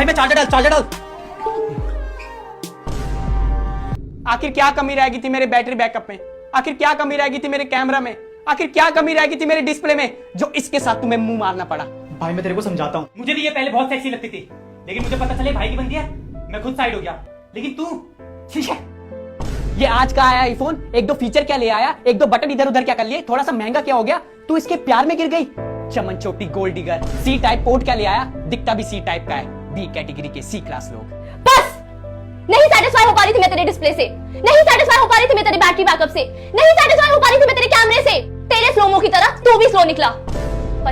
भाई मैं चार्जर डाल, चार्जर डाल। आखिर क्या कमी रह गई थी मेरे बैटरी बैकअप में? आखिर क्या कमी रह गई थी मेरे कैमरा में? आखिर क्या कमी रह गई थी मेरे डिस्प्ले में, जो इसके साथ तुम्हें मुंह मारना पड़ा? भाई मैं तेरे को समझाता हूँ। मुझे भी ये पहले बहुत सेक्सी लगती थी, लेकिन मुझे पता चले भाई की बनती है, मैं खुद साइड हो गया। लेकिन तू ठीक है। ये आज का आया आईफोन, एक दो फीचर क्या ले आया, एक दो बटन इधर उधर क्या कर लिए, थोड़ा सा महंगा क्या हो गया, तू इसके प्यार में गिर गई। चमन चोटी gold digger. C type port क्या ले आया, दिखता भी सी टाइप का है। बी कैटेगरी के सी क्लास लोग। बस नहीं सेटिस्फाई हो पा रही थी मैं तेरे डिस्प्ले से, नहीं सेटिस्फाई हो पा रही थी मैं तेरे बैटरी बैकअप से, नहीं सेटिस्फाई हो पा रही थी मैं तेरे कैमरे से। तेरे स्लोमो की तरह तू भी स्लो निकला।